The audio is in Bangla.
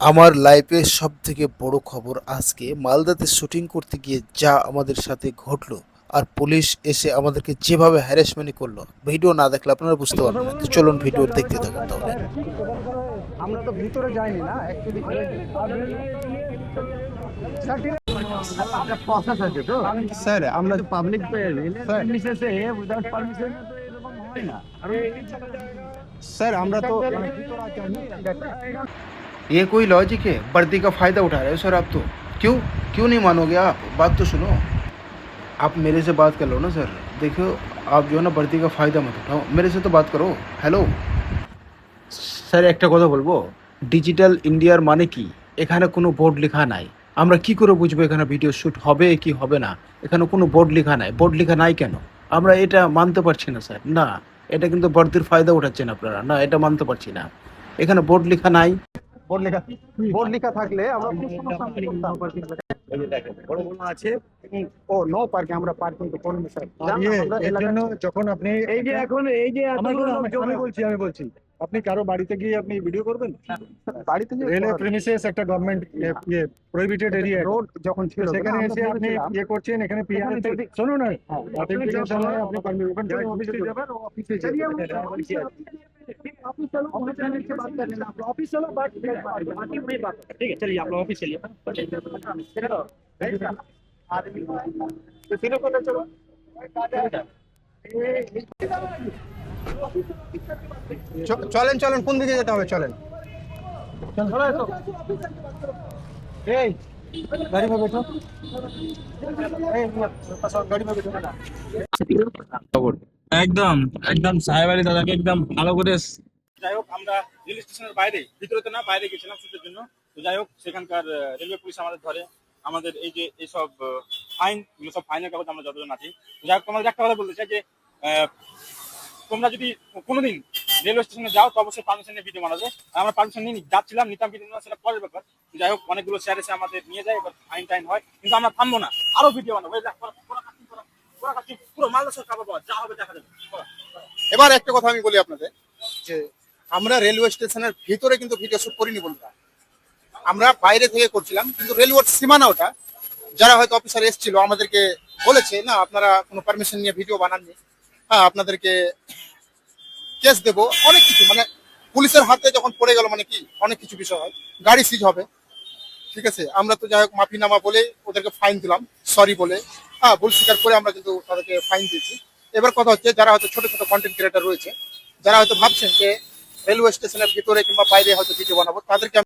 আমার লাইফের সব থেকে বড় খবর আজকে মালদাতে শুটিং করতে গিয়ে যা আমাদের সাথে ঘটলো আর পুলিশ এসে আমাদেরকে যেভাবে হ্যারাসমেন্ট করলো ভিডিও না দেখলে আপনারা বুঝতে কথা পারবেন না। তো বলুন চলুন না, ভিডিও দেখতে থাকুন তাহলে। স্যার, আমরা তো ভিতরে যাইনি না অ্যাকচুয়ালি স্যার ঠিক আছে প্রসেস আছে তো স্যার আমরা তো পাবলিক প্রিমিসেসে উইদাউট পারমিশন তো এরকম হয় না স্যার আমরা তো ভিতরে আছি আমি ঠিক আছে ये कोई लॉजिक है? वर्दी का फायदा उठा रहे हो सर आप तो। क्यों क्यों नहीं मानोगे आप? बात तो सुनो। आप मेरे से बात कर लो ना सर। देखो, आप जो है ना वर्दी का फायदा मत उठाओ, मेरे से तो बात करो। हेलो স্যার, একটা কথা বলবো। ডিজিটাল ইন্ডিয়ার মানে কি? এখানে কোনো বোর্ড লেখা নাই। আমরা কি করে বুঝবো এখানে ভিডিও শুট হবে কি হবে না? এখানে কোনো বোর্ড লেখা নাই। বোর্ড লেখা নাই কেন? আমরা এটা মানতে পারছি না স্যার। না, এটা কিন্তু বর্দির ফায়দা উঠাচ্ছেন আপনারা। না, এটা মানতে পারছি না। এখানে বোর্ড লেখা নাই। বোর্ড লেখা বোর্ড লেখা থাকলে আমরা কোনো সমস্যা করতাম এই যে দেখেন বড় বড় আছে ও নো পার্কিং আমরা পার্কিং তো করব স্যার এর জন্য যখন আপনি এই যে এখন এই যে আমি বলছি আপনি কারো বাড়িতে গিয়ে আপনি ভিডিও করবেন বাড়িতে যে রেলওয়ে প্রিমিসেস একটা গভর্নমেন্ট ইয়ে প্রহিবিটেড এরিয়া রোড যখন ছিল সেখানে এসে আপনি ইয়ে করছেন এখানে পিআর শুনুন না অথেন্টিকেশন হয় আপনি পারমিশন অফিসে যাবেন অফিসে যাবেন ऑफिस चलो ऑफिस जाने से बात करने ना ऑफिस चलो बात पार्टी में बात ठीक है चलिए आप लोग ऑफिस चलिए आदमी तो तीनों को चलो চলেন চলেন কোন দিকে যেতে হবে চলেন এই গাড়ি में बैठो गाड़ी में बैठो একদম একদম সাহেব আলী দাদাকে একদম ভালো করে যাই হোক আমরা রেল স্টেশনের বাইরে ভিতরে তো না বাইরে গেছিলাম শুটের জন্য। তো যাই হোক সেখানকার রেলওয়ে পুলিশ আমাদের ধরে আমাদের এই যে এইসব ফাইন এগুলো সব ফাইনের কাগজ আমরা যতজন আছি। তো যাই হোক তোমাদের একটা কথা বলতে চাই যে তোমরা যদি কোনোদিন রেলওয়ে স্টেশনে যাও তো অবশ্যই পারমিশন নিয়ে ভিডিও বানাবে। আর আমরা পারমিশন নিয়ে যাচ্ছিলাম নিতাম ভিডিও না সেটা পরের ব্যাপার। তো যাই হোক অনেকগুলো স্যার এসে আমাদের নিয়ে যায় এবার ফাইন টাইন হয় কিন্তু আমরা থামবো না আরো ভিডিও বানাবো পুরো মালদা সব খাবার পাওয়া যা হবে দেখা যাবে। এবার একটা কথা আমি বলি আপনাদের যে আমরা রেলওয়ে স্টেশনের ভিতরে কিন্তু ভিডিও শুট করিনি বন্ধুরা, আমরা বাইরে থেকে করছিলাম। কিন্তু রেলওয়ের সীমানা ওটা, যারা হয়তো অফিসার এসেছিল আমাদেরকে বলেছে না আপনারা কোনো পারমিশন নিয়ে ভিডিও বানাননি, হ্যাঁ আপনাদেরকে কেস দেবো অনেক কিছু, মানে পুলিশের হাতে যখন পড়ে গেল মানে কি অনেক কিছু বিষয় হয়, গাড়ি সিজ হবে। ঠিক আছে, আমরা তো যাই হোক মাফিনামা বলে ওদেরকে ফাইন দিলাম, সরি বলে, হ্যাঁ ভুল স্বীকার করে আমরা কিন্তু তাদেরকে ফাইন দিয়েছি। এবার কথা হচ্ছে যারা হয়তো ছোট ছোট কন্টেন্ট ক্রিয়েটার রয়েছে, যারা হয়তো ভাবছেন যে রেলওয়ে স্টেশনের ভিতরে কিংবা বাইরে হয়তো ভিডিও বানাবো, তাদেরকে